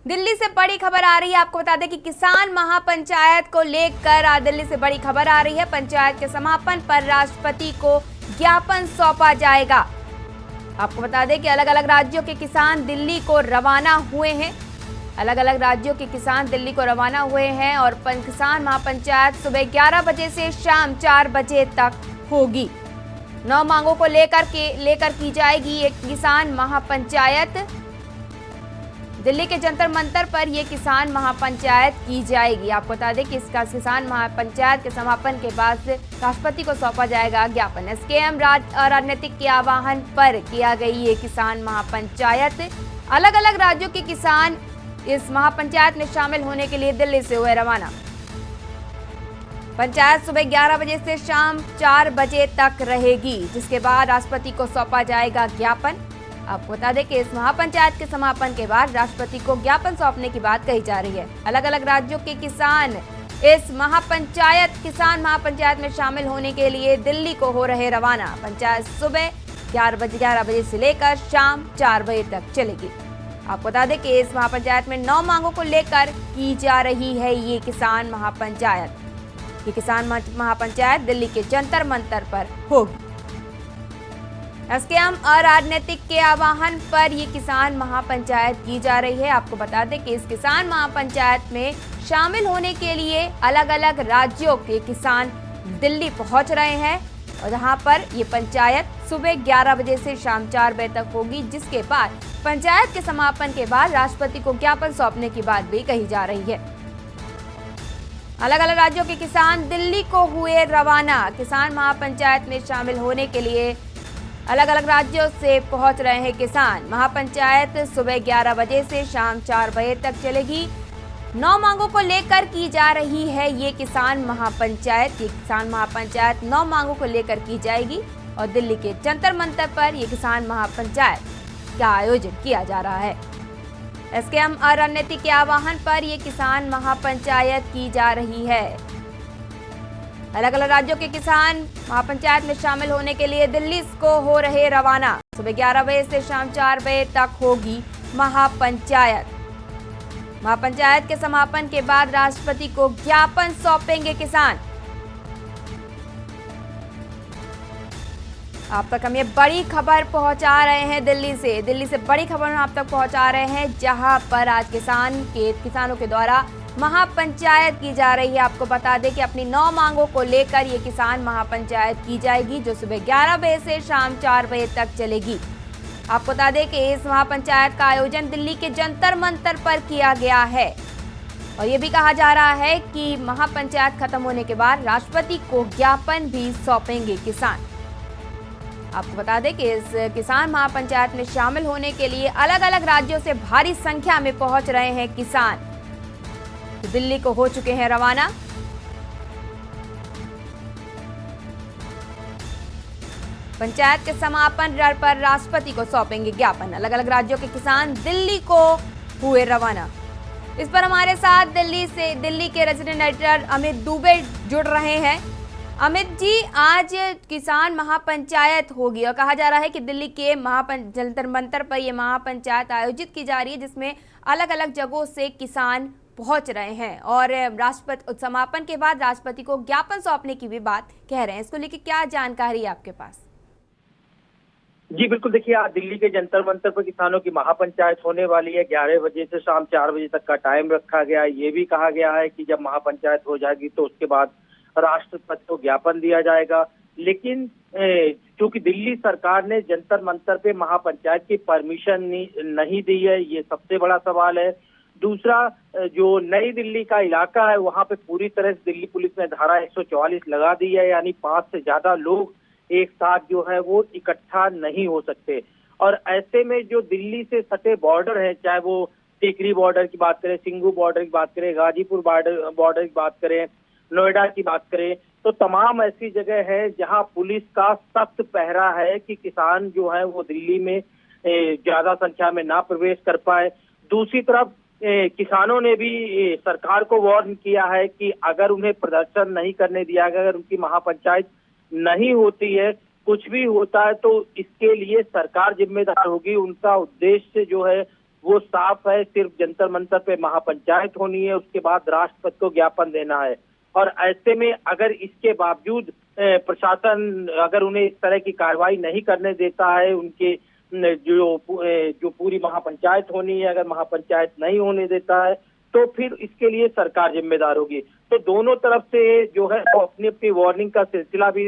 दिल्ली से बड़ी खबर आ रही है। आपको बता दें कि किसान महापंचायत को लेकर दिल्ली से बड़ी खबर आ रही है। पंचायत के समापन पर राष्ट्रपति को ज्ञापन सौंपा जाएगा। आपको बता दें कि अलग अलग राज्यों के किसान दिल्ली को रवाना हुए हैं। अलग अलग राज्यों के किसान दिल्ली को रवाना हुए हैं और किसान महापंचायत सुबह 11 बजे से शाम 4 बजे तक होगी। 9 मांगों को लेकर की जाएगी एक किसान महापंचायत। दिल्ली के जंतर मंतर पर यह किसान महापंचायत की जाएगी। आपको बता दें कि इसका किसान महापंचायत के समापन के बाद राष्ट्रपति को सौंपा जाएगा ज्ञापन। एसकेएम राजनीतिक के आह्वान पर किया गई ये किसान महापंचायत। अलग अलग राज्यों के किसान इस महापंचायत में शामिल होने के लिए दिल्ली से हुए रवाना। पंचायत सुबह 11 बजे से शाम 4 बजे तक रहेगी, जिसके बाद राष्ट्रपति को सौंपा जाएगा ज्ञापन। आपको बता दें कि इस महापंचायत के समापन के बाद राष्ट्रपति को ज्ञापन सौंपने की बात कही जा रही है। अलग अलग राज्यों के किसान इस किसान महापंचायत में शामिल होने के लिए दिल्ली को हो रहे रवाना। पंचायत सुबह 11 बजे से लेकर शाम 4 बजे तक चलेगी। आपको बता दें कि इस महापंचायत में 9 मांगों को लेकर की जा रही है ये किसान महापंचायत। ये किसान महापंचायत दिल्ली के जंतर मंतर पर होगी। एसकेएम अराजनीतिक के आह्वान पर ये किसान महापंचायत की जा रही है। आपको बता दें कि इस किसान महापंचायत में शामिल होने के लिए अलग अलग राज्यों के किसान दिल्ली पहुंच रहे हैं और जहां पर ये पंचायत सुबह 11 बजे से शाम 4 बजे तक होगी, जिसके बाद पंचायत के समापन के बाद राष्ट्रपति को ज्ञापन सौंपने की बात भी कही जा रही है। अलग अलग राज्यों के किसान दिल्ली को हुए रवाना। किसान महापंचायत में शामिल होने के लिए अलग अलग राज्यों से पहुंच रहे हैं किसान। महापंचायत सुबह 11 बजे से शाम 4 बजे तक चलेगी। 9 मांगों को लेकर की जा रही है ये किसान महापंचायत। ये किसान महापंचायत 9 मांगों को लेकर की जाएगी और दिल्ली के जंतर मंतर पर यह किसान महापंचायत का आयोजन किया जा रहा है। एसकेएम अराजनीतिक के आह्वान पर यह किसान महापंचायत की जा रही है। अलग अलग राज्यों के किसान महापंचायत में शामिल होने के लिए दिल्ली को हो रहे रवाना। सुबह 11 बजे से शाम 4 बजे तक होगी महापंचायत। महापंचायत के समापन के बाद राष्ट्रपति को ज्ञापन सौंपेंगे किसान। आप तक हम ये बड़ी खबर पहुंचा रहे हैं दिल्ली से बड़ी खबर हम आप तक पहुंचा रहे हैं, जहां पर आज किसानों के द्वारा महापंचायत की जा रही है। आपको बता दें कि अपनी 9 मांगों को लेकर ये किसान महापंचायत की जाएगी, जो सुबह 11 बजे से शाम 4 बजे तक चलेगी। आपको बता दें कि इस महापंचायत का आयोजन दिल्ली के जंतर मंतर पर किया गया है और ये भी कहा जा रहा है कि महापंचायत खत्म होने के बाद राष्ट्रपति को ज्ञापन भी सौंपेंगे किसान। आपको बता दें कि इस किसान महापंचायत में शामिल होने के लिए अलग अलग राज्यों से भारी संख्या में पहुंच रहे हैं किसान। दिल्ली को हो चुके हैं रवाना। पंचायत के समापन पर राष्ट्रपति को सौंपेंगे ज्ञापन। अलग अलग राज्यों के किसान दिल्ली को हुए रवाना। इस पर हमारे साथ दिल्ली के रेजिडेंट एडिटर अमित दुबे जुड़ रहे हैं। अमित जी, आज किसान महापंचायत होगी और कहा जा रहा है कि दिल्ली के जंतर मंतर पर यह महापंचायत आयोजित की जा रही है, जिसमें अलग अलग जगहों से किसान पहुंच रहे हैं और राष्ट्रपति समापन के बाद राष्ट्रपति को ज्ञापन सौंपने की भी बात कह रहे हैं। इसको लेकर क्या जानकारी है आपके पास? जी बिल्कुल, देखिए आज दिल्ली के जंतर मंतर पर किसानों की महापंचायत होने वाली है। 11 बजे से शाम 4 बजे तक का टाइम रखा गया है। ये भी कहा गया है कि जब महापंचायत हो जाएगी तो उसके बाद राष्ट्रपति को ज्ञापन दिया जाएगा। लेकिन क्योंकि दिल्ली सरकार ने जंतर मंतर पे महापंचायत की परमिशन नहीं दी है, ये सबसे बड़ा सवाल है। दूसरा, जो नई दिल्ली का इलाका है वहां पे पूरी तरह से दिल्ली पुलिस ने धारा 144 लगा दी है, यानी 5 से ज्यादा लोग एक साथ जो है वो इकट्ठा नहीं हो सकते। और ऐसे में जो दिल्ली से सटे बॉर्डर है, चाहे वो टिकरी बॉर्डर की बात करें, सिंगू बॉर्डर की बात करें, गाजीपुर बॉर्डर की बात करें, नोएडा की बात करें, तो तमाम ऐसी जगह है जहां पुलिस का सख्त पहरा है कि किसान जो है वो दिल्ली में ज्यादा संख्या में ना प्रवेश कर पाए। दूसरी तरफ किसानों ने भी सरकार को वार्न किया है कि अगर उन्हें प्रदर्शन नहीं करने दिया गया, अगर उनकी महापंचायत नहीं होती है, कुछ भी होता है तो इसके लिए सरकार जिम्मेदार होगी। उनका उद्देश्य जो है वो साफ है, सिर्फ जंतर मंतर पे महापंचायत होनी है, उसके बाद राष्ट्रपति को ज्ञापन देना है। और ऐसे में अगर इसके बावजूद प्रशासन अगर उन्हें इस तरह की कार्रवाई नहीं करने देता है, उनके जो पूरी महापंचायत होनी है अगर महापंचायत नहीं होने देता है, तो फिर इसके लिए सरकार जिम्मेदार होगी। तो दोनों तरफ से जो है वो अपनी अपनी वार्निंग का सिलसिला भी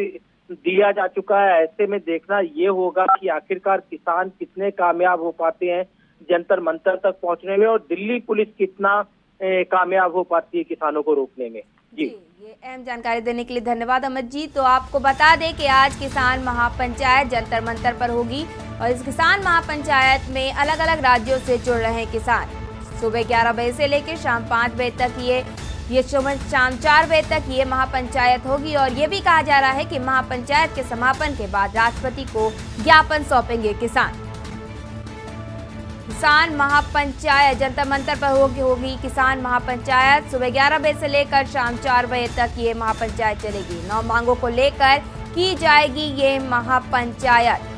दिया जा चुका है। ऐसे में देखना ये होगा कि आखिरकार किसान कितने कामयाब हो पाते हैं जंतर मंतर तक पहुंचने में, और दिल्ली पुलिस कितना कामयाब हो पाती है किसानों को रोकने में। जी, ये अहम जानकारी देने के लिए धन्यवाद अमित जी। तो आपको बता दें कि आज किसान महापंचायत जंतर मंतर पर होगी और इस किसान महापंचायत में अलग अलग राज्यों से जुड़ रहे हैं किसान। सुबह 11 बजे से लेकर शाम 5 बजे तक ये शाम 4 बजे तक ये महापंचायत होगी। और ये भी कहा जा रहा है कि महापंचायत के समापन के बाद राष्ट्रपति को ज्ञापन सौंपेंगे किसान। किसान महापंचायत जंतर मंतर पर होगी किसान महापंचायत। सुबह 11 बजे से लेकर शाम 4 बजे तक ये महापंचायत चलेगी। 9 मांगों को लेकर की जाएगी ये महापंचायत।